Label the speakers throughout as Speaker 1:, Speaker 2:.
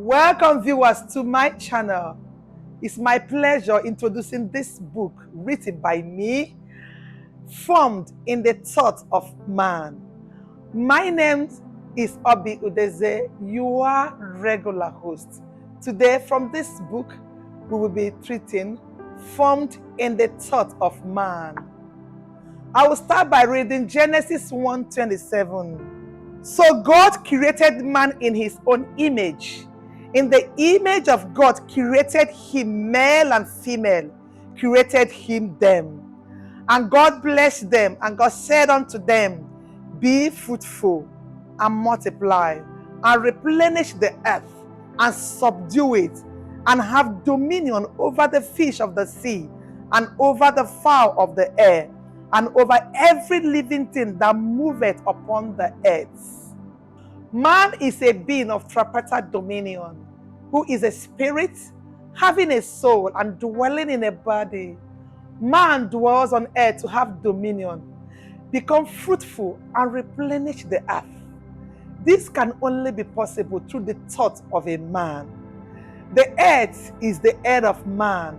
Speaker 1: Welcome viewers to my channel. It's my pleasure introducing this book written by me, formed in the thought of man. My name is Oby Udeze, your regular host. Today from this book, we will be treating formed in the thought of man. I will start by reading Genesis 1:27. So God created man in his own image. In the image of God created him, male and female, created him them. And God blessed them, and God said unto them, be fruitful and multiply, and replenish the earth, and subdue it, and have dominion over the fish of the sea, and over the fowl of the air, and over every living thing that moveth upon the earth. Man is a being of tripartite dominion, who is a spirit, having a soul, and dwelling in a body. Man dwells on earth to have dominion, become fruitful, and replenish the earth. This can only be possible through the thought of a man. The earth is the head of man,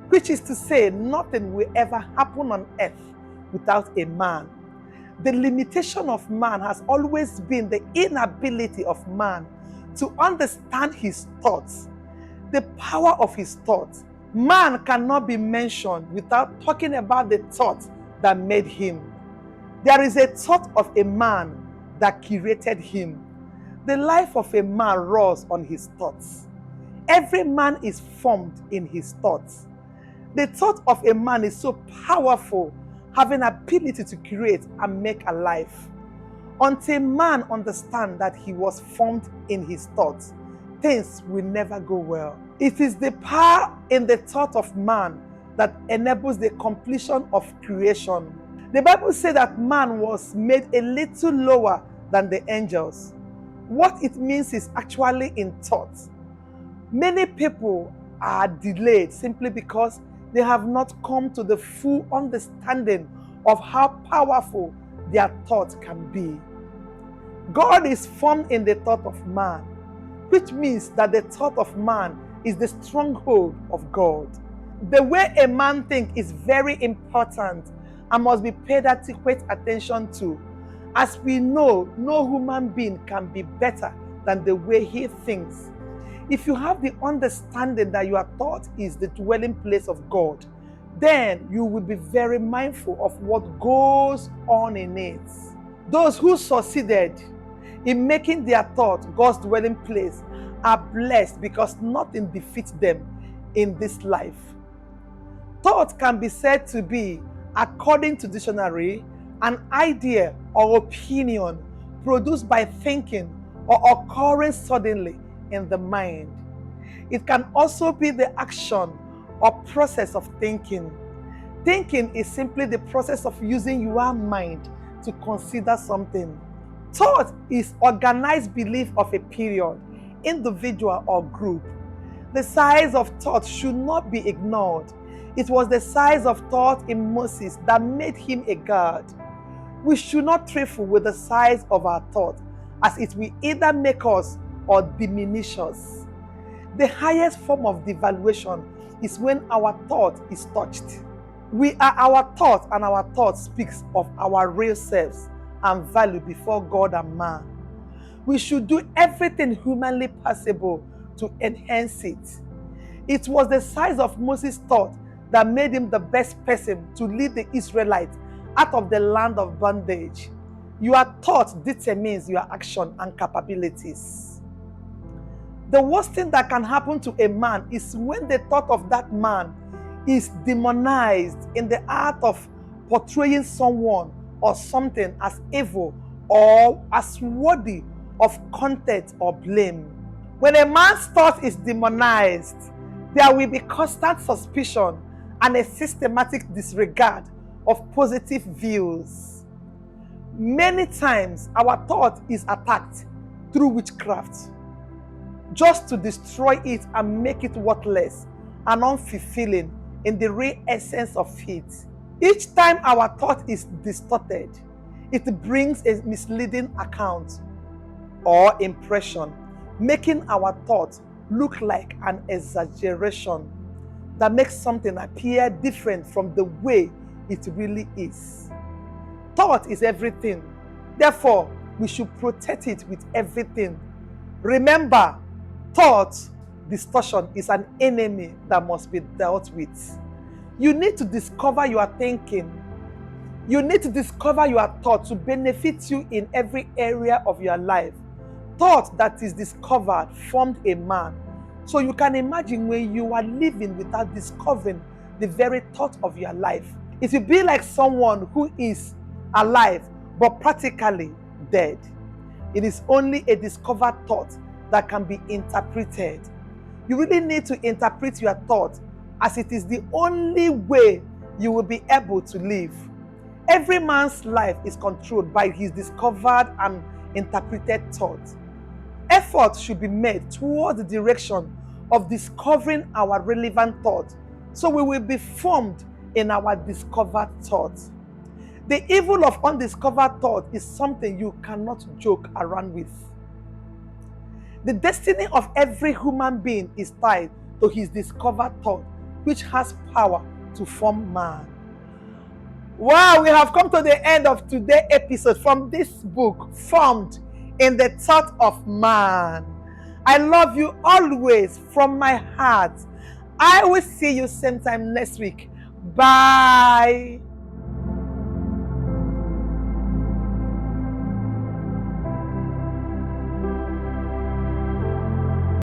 Speaker 1: which is to say, nothing will ever happen on earth without a man. The limitation of man has always been the inability of man to understand his thoughts, the power of his thoughts. Man cannot be mentioned without talking about the thought that made him. There is a thought of a man that created him. The life of a man runs on his thoughts. Every man is formed in his thoughts. The thought of a man is so powerful, having ability to create and make alive. Until man understands that he was formed in his thoughts, things will never go well. It is the power in the thought of man that enables the completion of creation. The Bible says that man was made a little lower than the angels. What it means is actually in thought. Many people are delayed simply because they have not come to the full understanding of how powerful their thought can be. God is formed in the thought of man, which means that the thought of man is the stronghold of God. The way a man thinks is very important and must be paid adequate attention to. As we know, no human being can be better than the way he thinks. If you have the understanding that your thought is the dwelling place of God, then you will be very mindful of what goes on in it. Those who succeeded in making their thought God's dwelling place are blessed because nothing defeats them in this life. Thought can be said to be, according to dictionary, an idea or opinion produced by thinking or occurring suddenly in the mind. It can also be the action or process of thinking. Thinking is simply the process of using your mind to consider something. Thought is organized belief of a period, individual or group. The size of thought should not be ignored. It was the size of thought in Moses that made him a god. We should not trifle with the size of our thought, as it will either make us or diminish us. The highest form of devaluation is when our thought is touched. We are our thought, and our thought speaks of our real selves and value before God and man. We should do everything humanly possible to enhance it. It was the size of Moses' thought that made him the best person to lead the Israelites out of the land of bondage. Your thought determines your action and capabilities. The worst thing that can happen to a man is when the thought of that man is demonized in the art of portraying someone or something as evil or as worthy of contempt or blame. When a man's thought is demonized, there will be constant suspicion and a systematic disregard of positive views. Many times our thought is attacked through witchcraft, just to destroy it and make it worthless and unfulfilling in the real essence of it. Each time our thought is distorted, it brings a misleading account or impression making our thoughts look like an exaggeration that makes something appear different from the way it really is. Thought is everything. Therefore, we should protect it with everything. Remember, thought distortion is an enemy that must be dealt with. You need to discover your thinking. You need to discover your thought to benefit you in every area of your life. Thought that is discovered formed a man. So you can imagine when you are living without discovering the very thought of your life. It will be like someone who is alive but practically dead. It is only a discovered thought that can be interpreted. You really need to interpret your thought, as it is the only way you will be able to live. Every man's life is controlled by his discovered and interpreted thought. Effort should be made towards the direction of discovering our relevant thought, so we will be formed in our discovered thought. The evil of undiscovered thought is something you cannot joke around with. The destiny of every human being is tied to his discovered thought, which has power to form man. Wow, we have come to the end of today's episode from this book, Formed in the Thought of Man. I love you always from my heart. I will see you same time next week. Bye.